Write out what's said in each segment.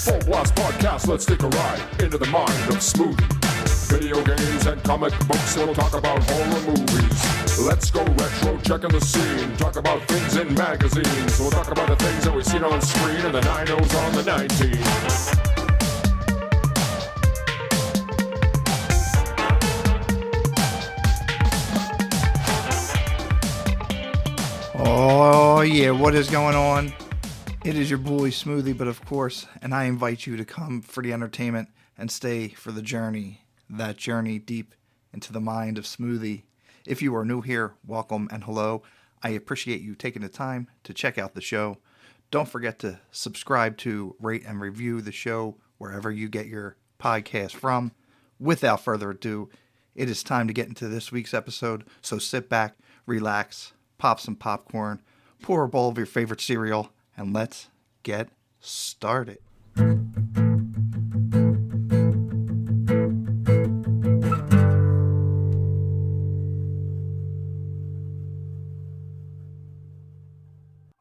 Full Blast Podcast, let's take a ride into the mind of Smoothie. Video games and comic books, we'll talk about horror movies. Let's go retro, checking the scene. Talk about things in magazines. We'll talk about the things that we've seen on screen and the 9-0s on the 19. Oh yeah, what is going on? It is your boy Smoothie, but of course, and I invite you to come for the entertainment and stay for the journey. That journey deep into the mind of Smoothie. If you are new here, welcome and hello. I appreciate you taking the time to check out the show. Don't forget to subscribe to, rate, and review the show wherever you get your podcast from. Without further ado, it is time to get into this week's episode, so sit back, relax, pop some popcorn, pour a bowl of your favorite cereal, and let's get started.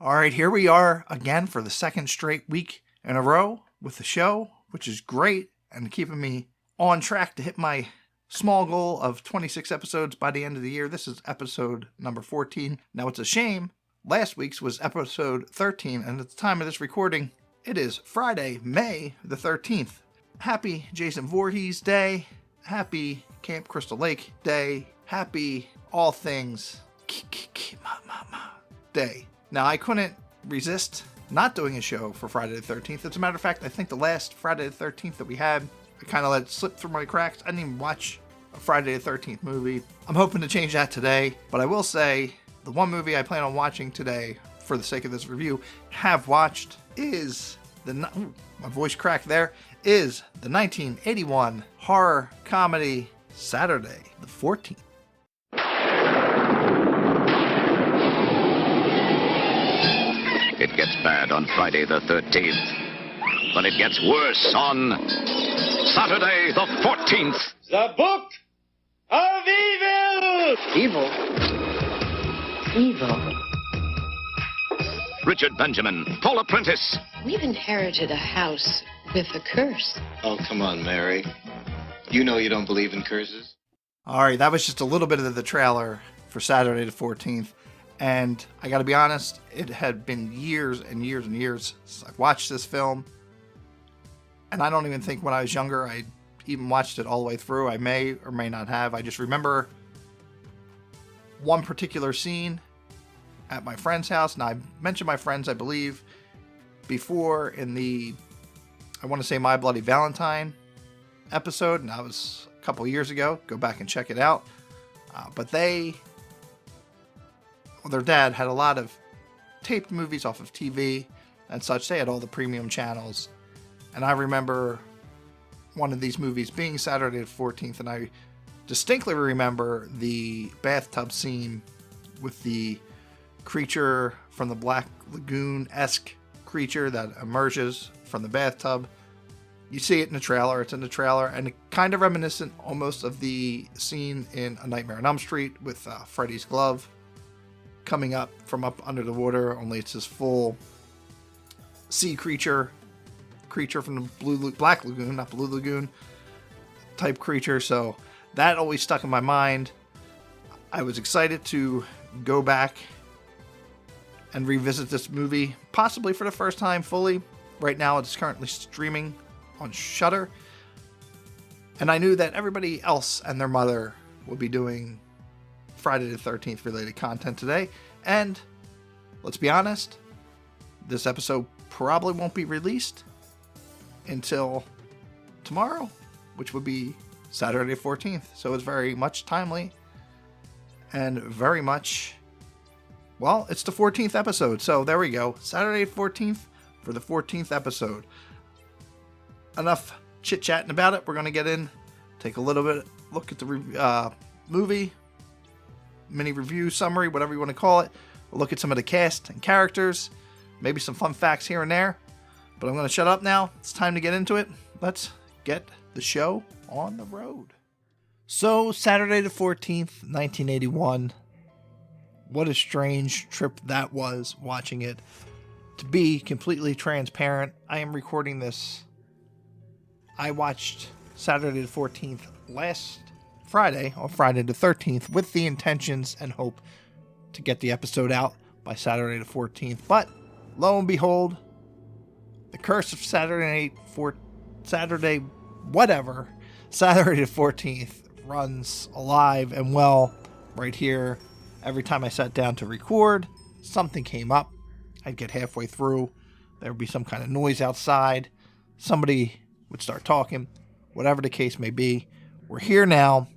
All right, here we are again for the second straight week in a row with the show, which is great and keeping me on track to hit my small goal of 26 episodes by the end of the year. This is episode number 14. Now, it's a shame. Last week's was episode 13, and at the time of this recording, it is Friday, May the 13th. Happy Jason Voorhees Day. Happy Camp Crystal Lake Day. Happy all things Day. Now, I couldn't resist not doing a show for Friday the 13th. As a matter of fact, I think the last Friday the 13th that we had, I kind of let it slip through my cracks. I didn't even watch a Friday the 13th movie. I'm hoping to change that today, but I will say the one movie I plan on watching today, for the sake of this review, have watched is my voice cracked there, is the 1981 horror comedy Saturday the 14th. It gets bad on Friday the 13th, but it gets worse on Saturday the 14th. The Book of Evil! Evil? Richard Benjamin, Paula Prentice. We've inherited a house with a curse. Oh, come on, Mary. You know you don't believe in curses. All right, that was just a little bit of the trailer for Saturday the 14th. And I got to be honest, it had been years and years and years since I watched this film. And I don't even think when I was younger I even watched it all the way through. I may or may not have. I just remember one particular scene at my friend's house. Now, I mentioned my friends, I believe, before in the, I want to say, My Bloody Valentine episode. And that was a couple years ago. Go back and check it out. But their dad had a lot of taped movies off of TV and such. They had all the premium channels. And I remember one of these movies being Saturday the 14th, and I distinctly remember the bathtub scene with the creature from the Black Lagoon-esque creature that emerges from the bathtub. You see it in the trailer. It's in the trailer, and it kind of reminiscent almost of the scene in A Nightmare on Elm Street with Freddy's glove coming up from up under the water, only it's this full sea creature from the Black Lagoon, not Blue Lagoon type creature. So that always stuck in my mind. I was excited to go back and revisit this movie, possibly for the first time fully. Right now it's currently streaming on Shudder, and I knew that everybody else and their mother would be doing Friday the 13th related content today. And let's be honest, this episode probably won't be released until tomorrow, which would be Saturday the 14th. So it's very much timely and very much, well, it's the 14th episode. So there we go. Saturday the 14th for the 14th episode. Enough chit-chatting about it. We're going to get in, take a little bit look at the movie, mini review, summary, whatever you want to call it. We'll look at some of the cast and characters, maybe some fun facts here and there. But I'm going to shut up now. It's time to get into it. Let's get the show on the road. So, Saturday the 14th, 1981. What a strange trip that was, watching it. To be completely transparent, I am recording this I watched Saturday the 14th last Friday, or Friday the 13th, with the intentions and hope to get the episode out by Saturday the 14th. But lo and behold, the curse of Saturday the 14th runs alive and well right here. Every time I sat down to record, something came up. I'd get halfway through, there would be some kind of noise outside, somebody would start talking, whatever the case may be. We're here now,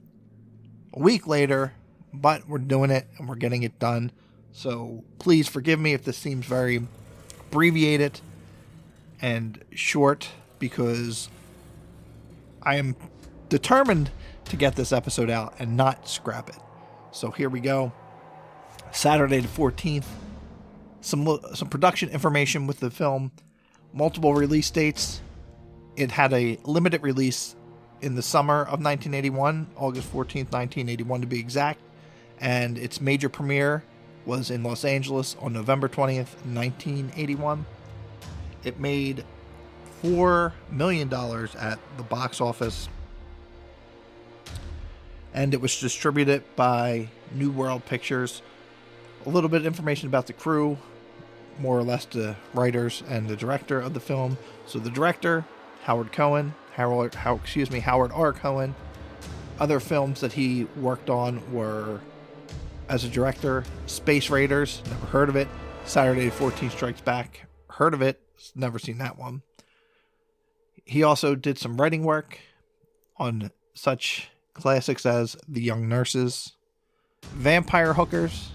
a week later, but we're doing it and we're getting it done. So please forgive me if this seems very abbreviated and short, because I am determined to get this episode out and not scrap it. So here we go. Saturday the 14th. Some production information with the film. Multiple release dates. It had a limited release in the summer of 1981, August 14th, 1981 to be exact. And its major premiere was in Los Angeles on November 20th, 1981. It made $4 million at the box office. And it was distributed by New World Pictures. A little bit of information about the crew, more or less the writers and the director of the film. So the director, Howard R. Cohen. Other films that he worked on were, as a director, Space Raiders, never heard of it. Saturday the 14th Strikes Back, heard of it, never seen that one. He also did some writing work on such classics as The Young Nurses, Vampire Hookers,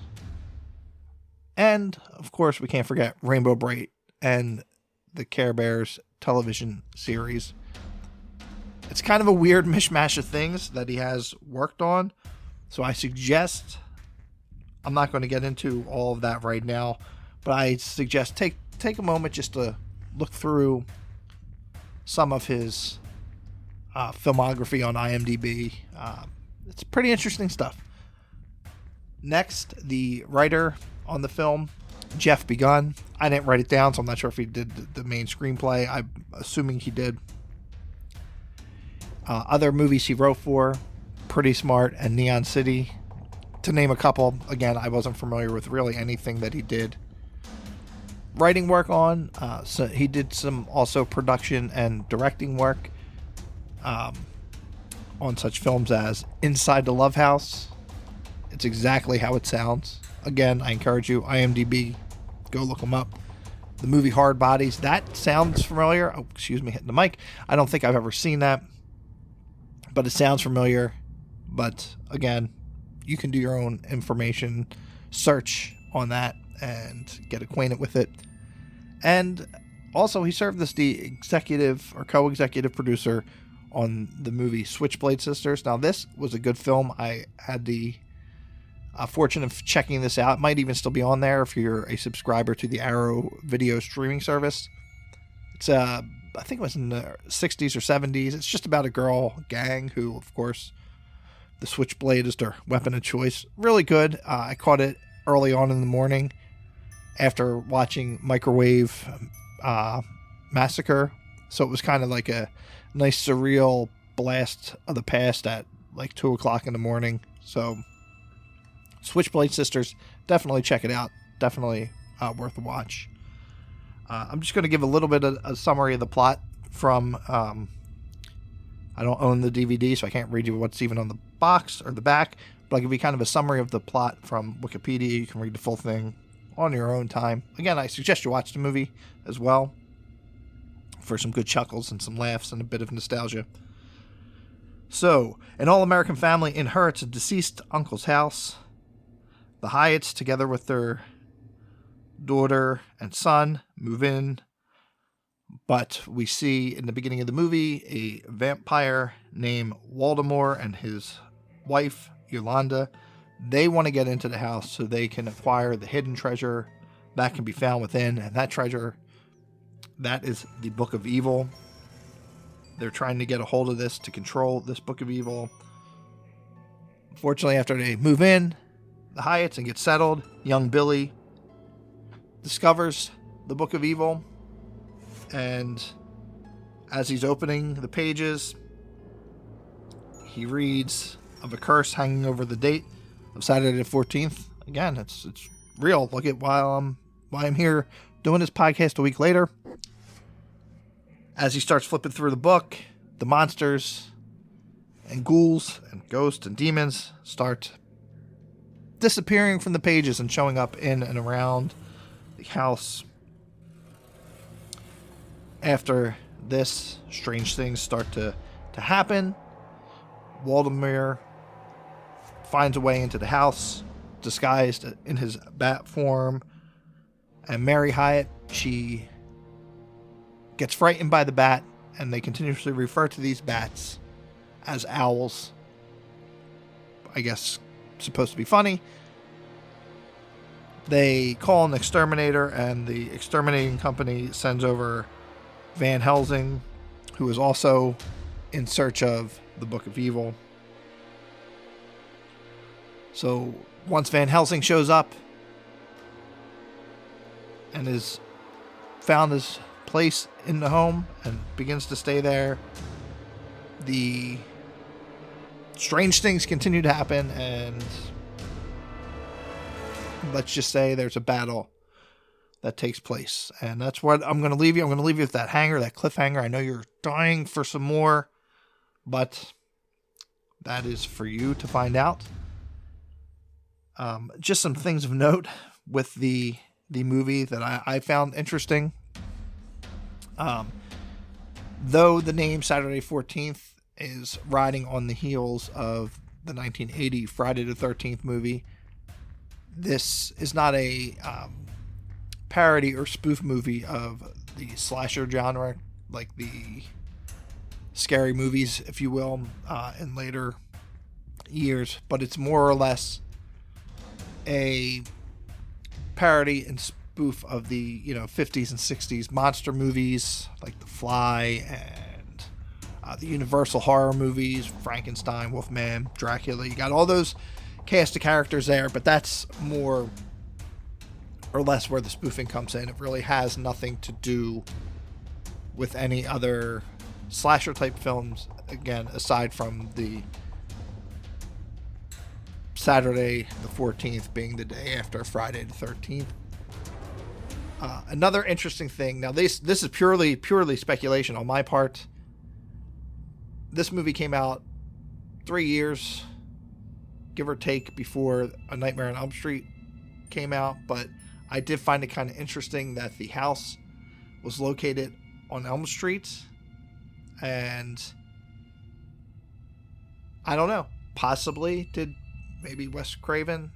and, of course, we can't forget Rainbow Bright and the Care Bears television series. It's kind of a weird mishmash of things that he has worked on, so I suggest, I'm not going to get into all of that right now, but I suggest take a moment just to look through some of his filmography on IMDb. It's pretty interesting stuff. Next, the writer on the film, Jeff Begun. I didn't write it down, so I'm not sure if he did the main screenplay. I'm assuming he did. Other movies he wrote for, Pretty Smart and Neon City, to name a couple. Again, I wasn't familiar with really anything that he did writing work on. So he did some also production and directing work on such films as Inside the Love House. It's exactly how it sounds. Again, I encourage you, IMDb, go look them up. The movie Hard Bodies, that sounds familiar. Oh, excuse me, hitting the mic. I don't think I've ever seen that, but it sounds familiar. But again, you can do your own information search on that and get acquainted with it. And also, he served as the executive or co-executive producer on the movie Switchblade Sisters. Now, this was a good film. I had the fortune of checking this out. It might even still be on there if you're a subscriber to the Arrow video streaming service. It's I think it was in the 60s or 70s. It's just about a girl gang who, of course, the switchblade is their weapon of choice. Really good. I caught it early on in the morning after watching Microwave Massacre. So it was kind of like a nice surreal blast of the past at like 2 o'clock in the morning. So Switchblade Sisters, definitely check it out. Definitely worth a watch. I'm just going to give a little bit of a summary of the plot from, I don't own the DVD, so I can't read you what's even on the box or the back, but I'll give you kind of a summary of the plot from Wikipedia. You can read the full thing on your own time. Again, I suggest you watch the movie as well for some good chuckles and some laughs and a bit of nostalgia. So, an all-American family inherits a deceased uncle's house. The Hyatts, together with their daughter and son, move in. But we see in the beginning of the movie a vampire named Waldemar and his wife, Yolanda. They want to get into the house so they can acquire the hidden treasure that can be found within. And that treasure, that is the Book of Evil. They're trying to get a hold of this to control this Book of Evil. Unfortunately, after they move in, the Hyatts, and get settled, young Billy discovers the Book of Evil and As he's opening the pages, he reads of a curse hanging over the date of Saturday the 14th. Again, it's real. Look at why I'm here doing this podcast a week later. As he starts flipping through the book, the monsters and ghouls and ghosts and demons start disappearing from the pages and showing up in and around the house. After this, strange things start to happen. Waldemar finds a way into the house, disguised in his bat form. And Mary Hyatt, she gets frightened by the bat, and they continuously refer to these bats as owls. I guess supposed to be funny. They call an exterminator, and the exterminating company sends over Van Helsing, who is also in search of the Book of Evil. So once Van Helsing shows up and is found his place in the home and begins to stay there, the strange things continue to happen, and let's just say there's a battle that takes place. And that's what I'm going to leave you. I'm going to leave you with that hanger, that cliffhanger. I know you're dying for some more, but that is for you to find out. Just some things of note with the movie that I found interesting. Though the name Saturday 14th is riding on the heels of the 1980 Friday the 13th movie, this is not a parody or spoof movie of the slasher genre, like the scary movies, if you will, in later years, but it's more or less a parody and spoof of the 50s and 60s monster movies like The Fly and the Universal horror movies, Frankenstein, Wolfman, Dracula. You got all those cast of characters there, but that's more or less where the spoofing comes in. It really has nothing to do with any other slasher type films, again, aside from the Saturday the 14th being the day after Friday the 13th. Another interesting thing, now this is purely speculation on my part. This movie came out 3 years, give or take, before A Nightmare on Elm Street came out, but I did find it kind of interesting that the house was located on Elm Street, and I don't know, possibly did maybe Wes Craven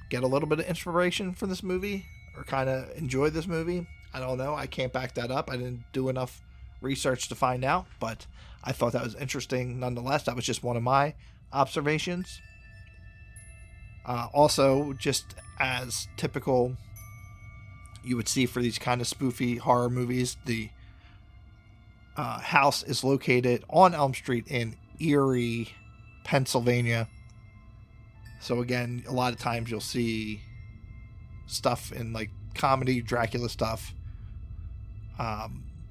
get a little bit of inspiration from this movie or kind of enjoy this movie? I don't know. I can't back that up. I didn't do enough research to find out, but I thought that was interesting nonetheless. That was just one of my observations. Also, just as typical you would see for these kind of spoofy horror movies, the house is located on Elm Street in Erie, Pennsylvania. So again, a lot of times you'll see stuff in like comedy, Dracula stuff,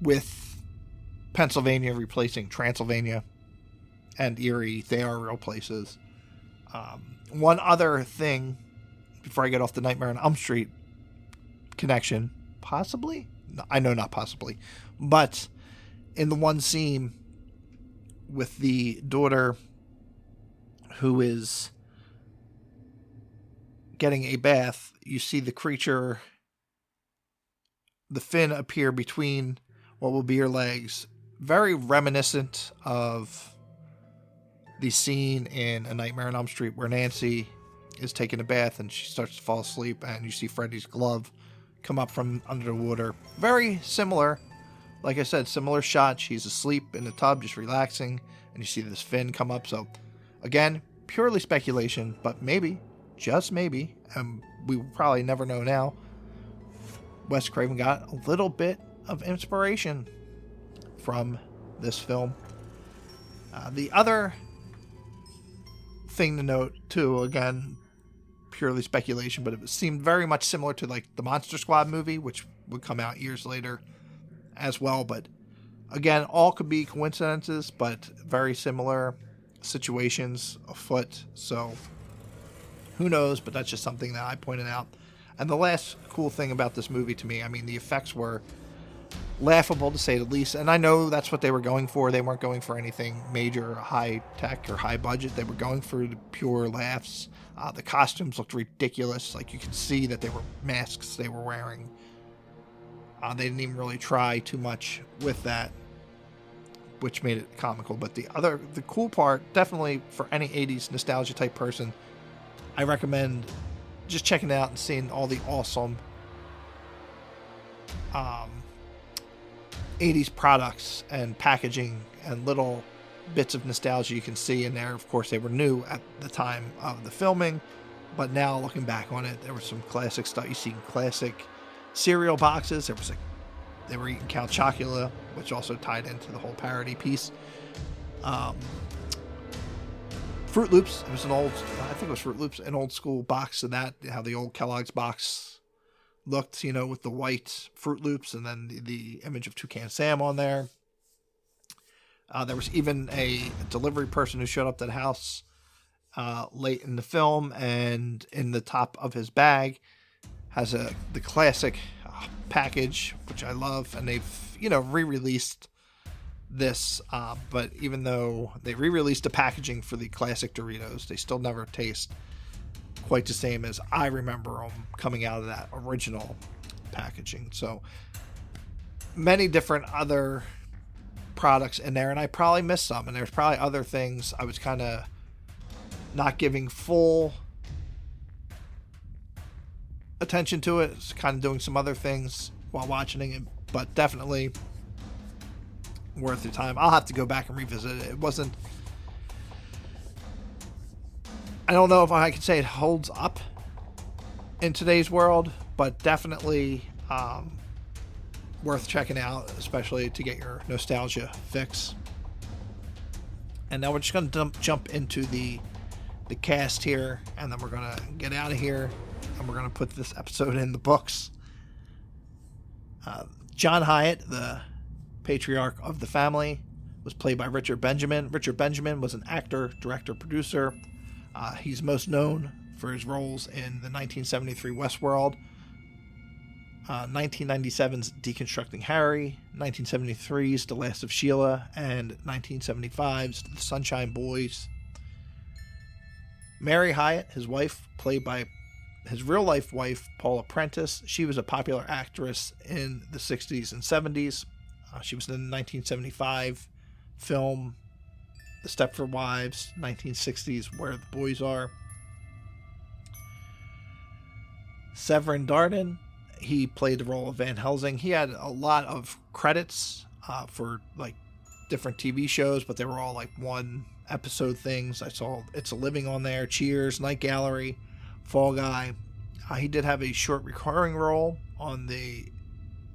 with Pennsylvania replacing Transylvania and Erie. They are real places. One other thing before I get off the Nightmare on Elm Street connection, possibly? No, I know not possibly. But in the one scene with the daughter who is getting a bath, you see the creature, the fin appear between what will be her legs. Very reminiscent of the scene in A Nightmare on Elm Street where Nancy is taking a bath and she starts to fall asleep and you see Freddy's glove come up from under the water. Very similar. Like I said, similar shot. She's asleep in the tub, just relaxing, and you see this fin come up. So, again, purely speculation, but maybe, just maybe, and we will probably never know now, Wes Craven got a little bit of inspiration from this film. The other thing to note, too, again, purely speculation, but it seemed very much similar to like the Monster Squad movie, which would come out years later as well. But Again, all could be coincidences, but very similar situations afoot. So who knows, but that's just something that I pointed out. And the last cool thing about this movie to me, I mean, the effects were laughable to say the least. And I know that's what they were going for. They weren't going for anything major, high tech, or high budget. They were going for the pure laughs. The costumes looked ridiculous. Like, you could see that they were masks they were wearing. They didn't even really try too much with that, which made it comical. But the cool part, definitely for any 80s nostalgia type person, I recommend just checking it out and seeing all the awesome 80s products and packaging and little bits of nostalgia you can see in there. Of course, they were new at the time of the filming, but now looking back on it, there was some classic stuff. You see classic cereal boxes. They were eating Count Chocula, which also tied into the whole parody piece. Fruit Loops. It was I think it was Fruit Loops, an old school box of that, how the old Kellogg's box looked, with the white Fruit Loops and then the image of Toucan Sam on there. There was even a delivery person who showed up to the house late in the film, and in the top of his bag has the classic package, which I love, and they've re-released this, but even though they re-released the packaging for the classic Doritos, they still never taste quite the same as I remember them coming out of that original packaging. So many different other products in there, and I probably missed some, and there's probably other things I was kind of not giving full attention to it. It's kind of doing some other things while watching it, but definitely worth your time. I'll have to go back and revisit it. It wasn't, I don't know if I could say it holds up in today's world, but definitely worth checking out, especially to get your nostalgia fix. And now we're just going to jump into the cast here, and then we're going to get out of here, and we're going to put this episode in the books. John Hyatt, the patriarch of the family, was played by Richard Benjamin. Richard Benjamin was an actor, director, producer. He's most known for his roles in the 1973 Westworld, 1997's Deconstructing Harry, 1973's The Last of Sheila, and 1975's The Sunshine Boys. Mary Hyatt, his wife, played by his real-life wife, Paula Prentice. She was a popular actress in the 60s and 70s. She was in the 1975 film The Stepford Wives, 1960s Where the Boys Are. Severin Darden, he played the role of Van Helsing. He had a lot of credits for like different TV shows, but they were all like one episode things. I saw It's a Living on there, Cheers, Night Gallery, Fall Guy. He did have a short recurring role on the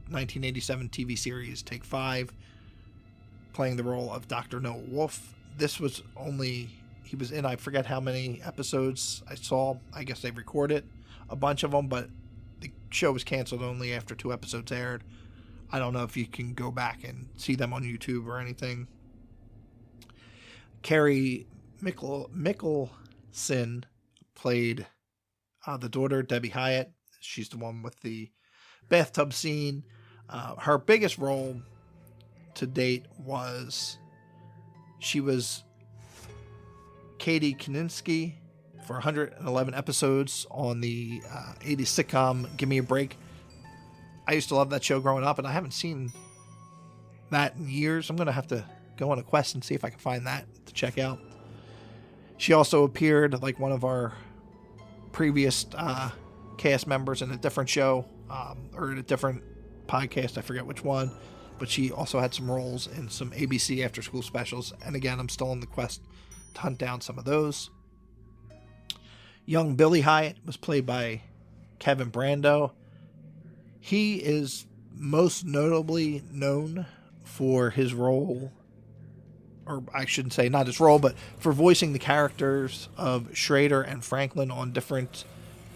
1987 TV series Take 5, playing the role of Dr. Noah Wolf. This was he was in, I forget how many episodes I saw. I guess they recorded a bunch of them, but the show was canceled only after 2 episodes aired. I don't know if you can go back and see them on YouTube or anything. Carrie Mickelson played the daughter, Debbie Hyatt. She's the one with the bathtub scene. Her biggest role to date was she was Katie Kaninsky for 111 episodes on the 80s sitcom Give Me a Break. I used to love that show growing up, and I haven't seen that in years. I'm going to have to go on a quest and see if I can find that to check out. She also appeared like one of our previous cast members in a different show, or in a different podcast. I forget which one, but she also had some roles in some ABC after school specials. And again, I'm still on the quest to hunt down some of those. Young Billy Hyatt was played by Kevin Brando. He is most notably known for his role, or I shouldn't say not his role, but for voicing the characters of Schrader and Franklin on different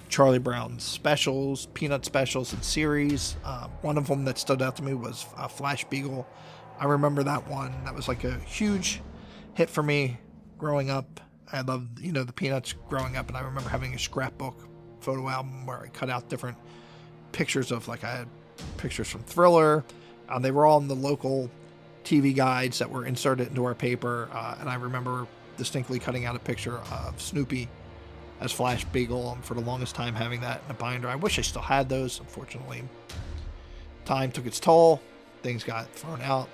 Charlie Brown specials, Peanut specials, and series. One of them that stood out to me was Flash Beagle I remember that one. That was like a huge hit for me growing up. I loved, the Peanuts growing up, and I remember having a scrapbook photo album where I cut out different pictures of, like, I had pictures from Thriller. They were all in the local TV guides that were inserted into our paper, and I remember distinctly cutting out a picture of Snoopy as Flash Beagle, and for the longest time having that in a binder. I wish I still had those. Unfortunately, time took its toll. Things got thrown out.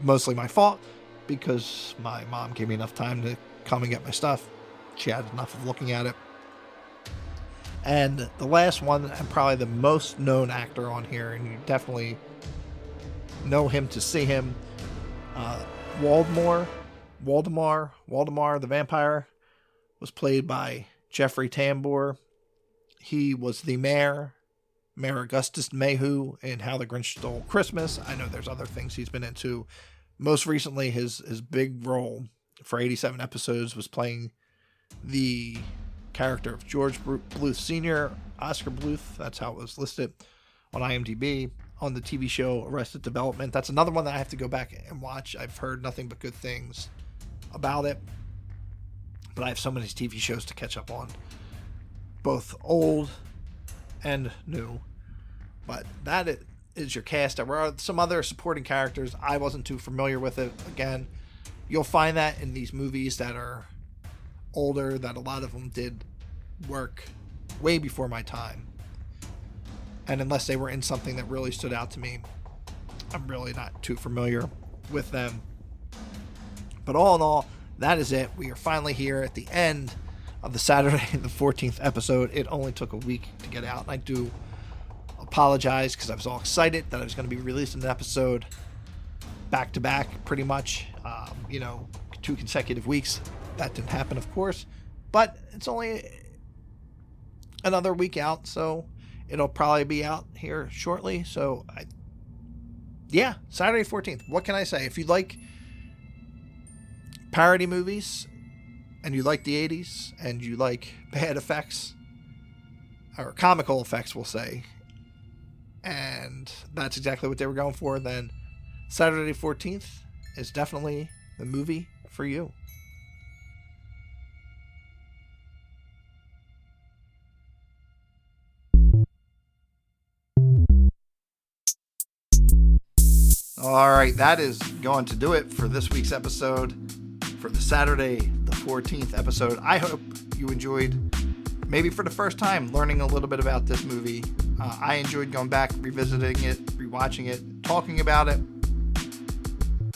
Mostly my fault, because my mom gave me enough time to come and get my stuff. She had enough of looking at it. And the last one, and probably the most known actor on here, and you definitely know him to see him, Waldemar the vampire, was played by Jeffrey Tambor. He was the Mayor Augustus Mayhew in How the Grinch Stole Christmas. I know there's other things he's been into. Most recently, his big role for 87 episodes was playing the character of George Bluth Sr., Oscar Bluth. That's how it was listed on IMDb, on the TV show Arrested Development. That's another one that I have to go back and watch. I've heard nothing but good things about it, but I have so many TV shows to catch up on, both old and new. But that is your cast. There were some other supporting characters. I wasn't too familiar with it. Again, you'll find that in these movies that are older, that a lot of them did work way before my time. And unless they were in something that really stood out to me, I'm really not too familiar with them. But all in all, that is it. We are finally here at the end of the Saturday the 14th episode. It only took a week to get out, and I do apologize because I was all excited that I was going to be releasing an episode back to back pretty much, 2 consecutive weeks. That didn't happen, of course, but it's only another week out, so it'll probably be out here shortly. So Saturday 14th. What can I say? If you like parody movies and you like the 80s and you like bad effects, or comical effects, we'll say, and that's exactly what they were going for, then Saturday 14th is definitely the movie for you. All right, that is going to do it for this week's episode, for the Saturday the 14th episode. I hope you enjoyed, maybe for the first time, learning a little bit about this movie. I enjoyed going back, revisiting it, rewatching it, talking about it.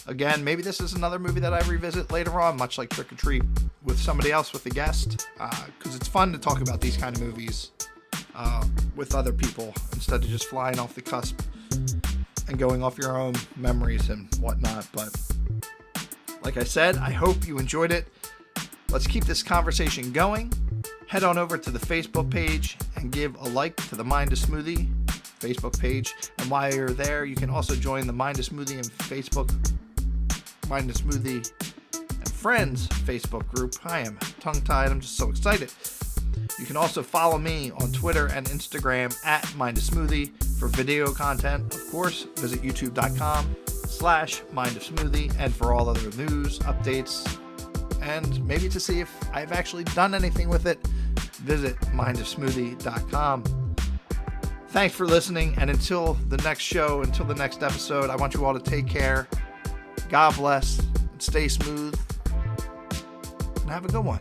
Again, maybe this is another movie that I revisit later on, much like Trick or Treat, with somebody else, with a guest, because it's fun to talk about these kind of movies with other people instead of just flying off the cusp and going off your own memories and whatnot. But like I said, I hope you enjoyed it. Let's keep this conversation going. Head on over to the Facebook page and give a like to the Mind a Smoothie Facebook page. And while you're there, you can also join the Mind a Smoothie and Facebook, Mind a Smoothie and Friends Facebook group. I am tongue-tied. I'm just so excited. You can also follow me on Twitter and Instagram at Mind a Smoothie for video content. Of course, visit youtube.com/mindofsmoothie, and for all other news, updates, and maybe to see if I've actually done anything with it, visit mindofsmoothie.com. Thanks for listening, and until the next show, until the next episode, I want you all to take care. God bless, and stay smooth, and have a good one.